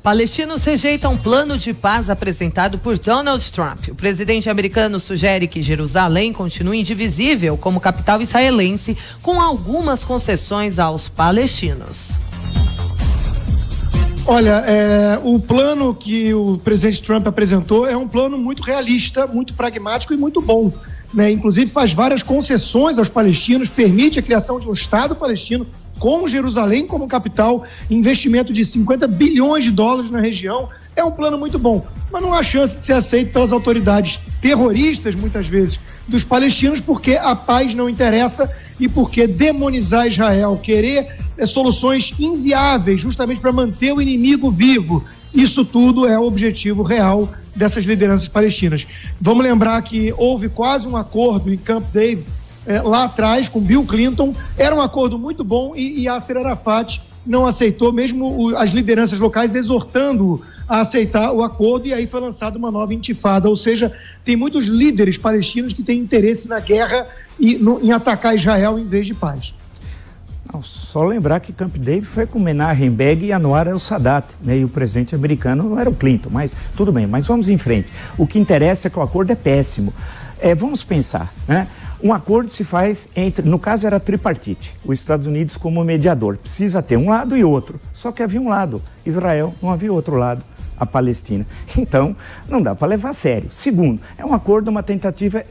Palestinos rejeitam plano de paz apresentado por Donald Trump. O presidente americano sugere que Jerusalém continue indivisível como capital israelense, com algumas concessões aos palestinos. Olha, o plano que o presidente Trump apresentou é um plano muito realista, muito pragmático e muito bom, né? Inclusive faz várias concessões aos palestinos, permite a criação de um Estado palestino com Jerusalém como capital, investimento de 50 bilhões de dólares na região. É um plano muito bom, mas não há chance de ser aceito pelas autoridades terroristas, muitas vezes, dos palestinos, porque a paz não interessa e porque demonizar Israel, querer soluções inviáveis justamente para manter o inimigo vivo, isso tudo é o objetivo real dessas lideranças palestinas. Vamos lembrar que houve quase um acordo em Camp David, lá atrás, com Bill Clinton. Era um acordo muito bom e Yasser Arafat não aceitou, mesmo as lideranças locais exortando a aceitar o acordo, e aí foi lançada uma nova intifada, ou seja, tem muitos líderes palestinos que têm interesse na guerra e em atacar Israel em vez de paz. Não, só lembrar que Camp David foi com Menachem Begin e Anwar el-Sadat, né? E o presidente americano não era o Clinton, mas tudo bem, mas vamos em frente. O que interessa é que o acordo é péssimo. Vamos pensar, né? Um acordo se faz entre, no caso era tripartite, os Estados Unidos como mediador. Precisa ter um lado e outro, só que havia um lado, Israel, não havia outro lado, a Palestina. Então, não dá para levar a sério. Segundo, é um acordo, uma tentativa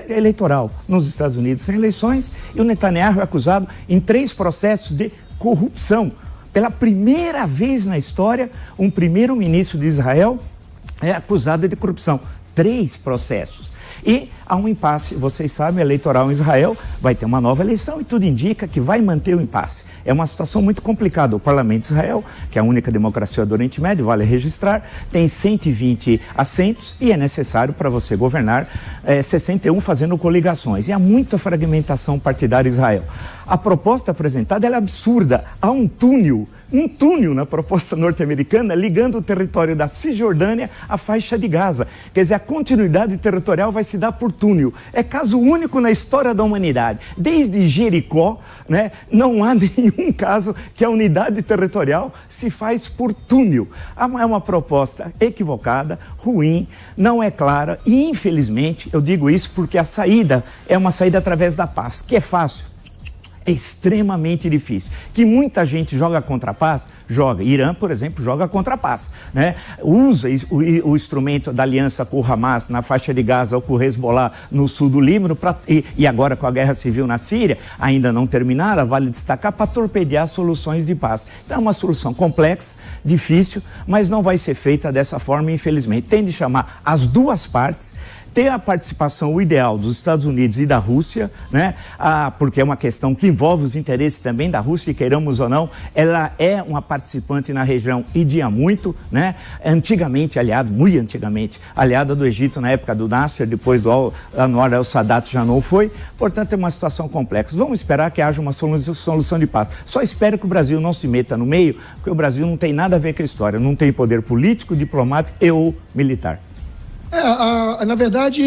eleitoral nos Estados Unidos, sem eleições, e o Netanyahu é acusado em 3 processos de corrupção. Pela primeira vez na história, um primeiro-ministro de Israel é acusado de corrupção. 3 processos. E há um impasse, vocês sabem, eleitoral em Israel, vai ter uma nova eleição e tudo indica que vai manter o impasse. É uma situação muito complicada. O Parlamento de Israel, que é a única democracia do Oriente Médio, vale registrar, tem 120 assentos e é necessário para você governar 61 fazendo coligações. E há muita fragmentação partidária em Israel. A proposta apresentada é absurda. Há um túnel na proposta norte-americana ligando o território da Cisjordânia à faixa de Gaza. Quer dizer, a continuidade territorial vai se dar por túnel. É caso único na história da humanidade. Desde Jericó, né, não há nenhum caso que a unidade territorial se faz por túnel. É uma proposta equivocada, ruim, não é clara e, infelizmente, eu digo isso porque a saída é uma saída através da paz, que é fácil. É extremamente difícil. Que muita gente joga contra a paz, joga. Irã, por exemplo, joga contra a paz, né? Usa o instrumento da aliança com o Hamas na faixa de Gaza ou com o Hezbollah no sul do Líbano e agora com a guerra civil na Síria, ainda não terminada, vale destacar, para torpedear soluções de paz. Então é uma solução complexa, difícil, mas não vai ser feita dessa forma, infelizmente. Tem de chamar as duas partes, ter a participação, o ideal, dos Estados Unidos e da Rússia, né? Porque é uma questão que envolve os interesses também da Rússia, queiramos ou não, ela é uma participante na região e de há muito, né? Antigamente aliado, muito antigamente, aliada do Egito na época do Nasser, depois do Anwar el-Sadat já não foi, portanto é uma situação complexa. Vamos esperar que haja uma solução de paz. Só espero que o Brasil não se meta no meio, porque o Brasil não tem nada a ver com a história, não tem poder político, diplomático e ou militar. Na verdade,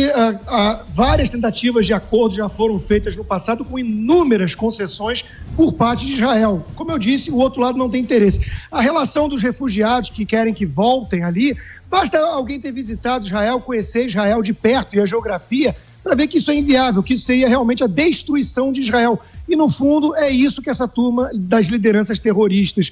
várias tentativas de acordo já foram feitas no passado com inúmeras concessões por parte de Israel. Como eu disse, o outro lado não tem interesse. A relação dos refugiados que querem que voltem ali, basta alguém ter visitado Israel, conhecer Israel de perto e a geografia, para ver que isso é inviável, que isso seria realmente a destruição de Israel. E, no fundo, é isso que essa turma das lideranças terroristas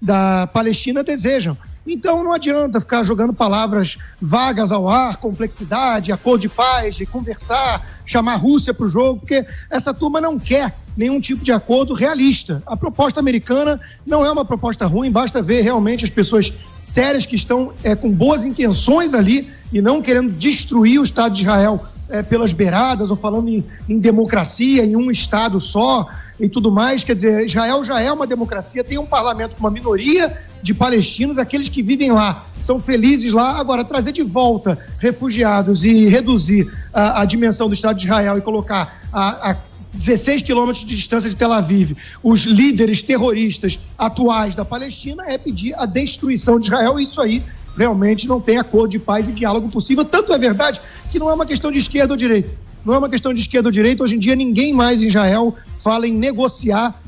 da Palestina desejam. Então não adianta ficar jogando palavras vagas ao ar, complexidade, acordo de paz, de conversar, chamar a Rússia para o jogo, porque essa turma não quer nenhum tipo de acordo realista. A proposta americana não é uma proposta ruim, basta ver realmente as pessoas sérias que estão com boas intenções ali e não querendo destruir o Estado de Israel pelas beiradas ou falando em democracia, em um Estado só e tudo mais. Quer dizer, Israel já é uma democracia, tem um parlamento com uma minoria de palestinos, aqueles que vivem lá, são felizes lá. Agora, trazer de volta refugiados e reduzir a dimensão do Estado de Israel e colocar a 16 quilômetros de distância de Tel Aviv os líderes terroristas atuais da Palestina é pedir a destruição de Israel. Isso aí realmente não tem acordo de paz e diálogo possível. Tanto é verdade que não é uma questão de esquerda ou direita. Não é uma questão de esquerda ou direita. Hoje em dia ninguém mais em Israel fala em negociar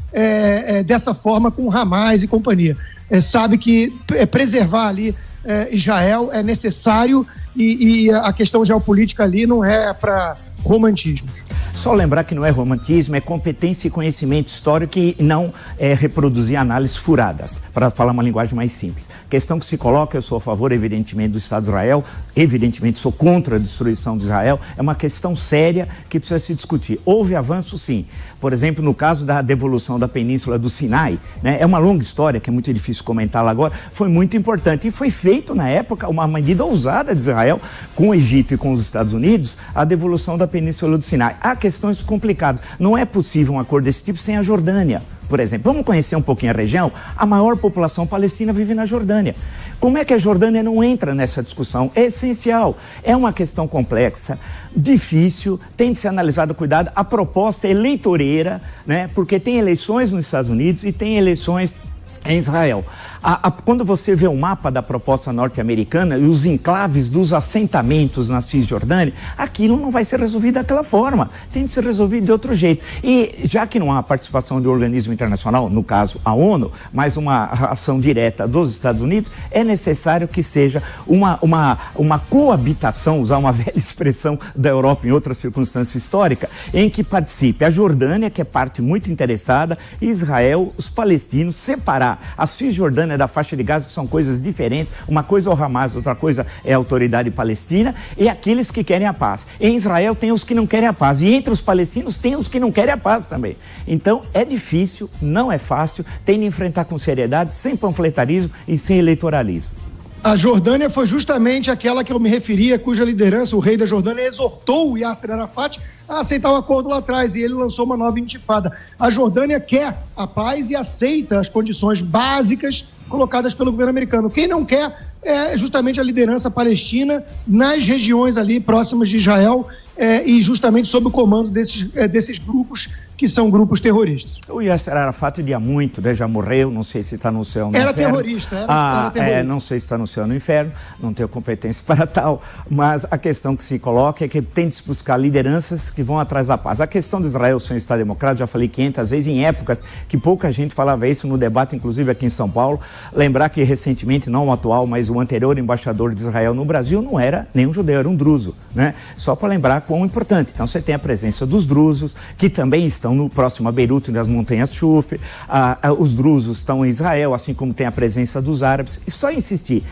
dessa forma com Hamas e companhia. sabe que preservar ali Israel é necessário e a questão geopolítica ali não é para romantismos. Só lembrar que não é romantismo, é competência e conhecimento histórico e não reproduzir análises furadas, para falar uma linguagem mais simples. A questão que se coloca, eu sou a favor, evidentemente, do Estado de Israel, evidentemente sou contra a destruição de Israel, é uma questão séria que precisa se discutir. Houve avanço, sim. Por exemplo, no caso da devolução da península do Sinai, né, é uma longa história que é muito difícil comentá-la agora, foi muito importante e foi feito na época uma medida ousada de Israel com o Egito e com os Estados Unidos, a devolução da península do Sinai. Há questões complicadas. Não é possível um acordo desse tipo sem a Jordânia. Por exemplo, vamos conhecer um pouquinho a região? A maior população palestina vive na Jordânia. Como é que a Jordânia não entra nessa discussão? É essencial. É uma questão complexa, difícil, tem de ser analisada com cuidado. A proposta é eleitoreira, né? Porque tem eleições nos Estados Unidos e tem eleições em Israel. Quando você vê o mapa da proposta norte-americana e os enclaves dos assentamentos na Cisjordânia, aquilo não vai ser resolvido daquela forma. Tem de ser resolvido de outro jeito. E já que não há participação de um organismo internacional, no caso a ONU, mas uma ação direta dos Estados Unidos, é necessário que seja uma coabitação, usar uma velha expressão da Europa em outra circunstância histórica, em que participe a Jordânia, que é parte muito interessada, Israel, os palestinos, separar a Cisjordânia da faixa de Gaza, que são coisas diferentes. Uma coisa é o Hamas, outra coisa é a autoridade palestina, e aqueles que querem a paz. Em Israel tem os que não querem a paz, e entre os palestinos tem os que não querem a paz também. Então é difícil, não é fácil, tem de enfrentar com seriedade, sem panfletarismo e sem eleitoralismo. A Jordânia foi justamente aquela que eu me referia, cuja liderança, o rei da Jordânia, exortou o Yasser Arafat a aceitar o acordo lá atrás, e ele lançou uma nova intifada. A Jordânia quer a paz e aceita as condições básicas colocadas pelo governo americano. Quem não quer é justamente a liderança palestina nas regiões ali próximas de Israel e justamente sob o comando desses grupos que são grupos terroristas. O Yasser Arafat dia muito, né? Já morreu, não sei se está no céu ou no inferno. Era terrorista. Não sei se está no céu ou no inferno, não tenho competência para tal, mas a questão que se coloca é que tem de se buscar lideranças que vão atrás da paz. A questão de Israel ser um Estado democrático, já falei 500 vezes, em épocas que pouca gente falava isso no debate, inclusive aqui em São Paulo. Lembrar que recentemente, não o atual, mas o anterior embaixador de Israel no Brasil não era nenhum judeu, era um druso, né? Só para lembrar quão importante. Então você tem a presença dos drusos, que também estão no próximo a Beirute, nas montanhas Shuf. Os drusos estão em Israel, assim como tem a presença dos árabes. E só insistir.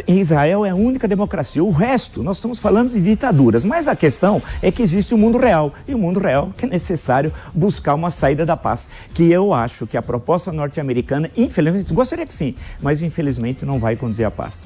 Israel é a única democracia. O resto, nós estamos falando de ditaduras. Mas a questão é que existe o mundo real. E o mundo real que é necessário buscar uma saída da paz. Que eu acho que a proposta norte-americana, infelizmente, gostaria que sim, mas infelizmente não vai conduzir à paz.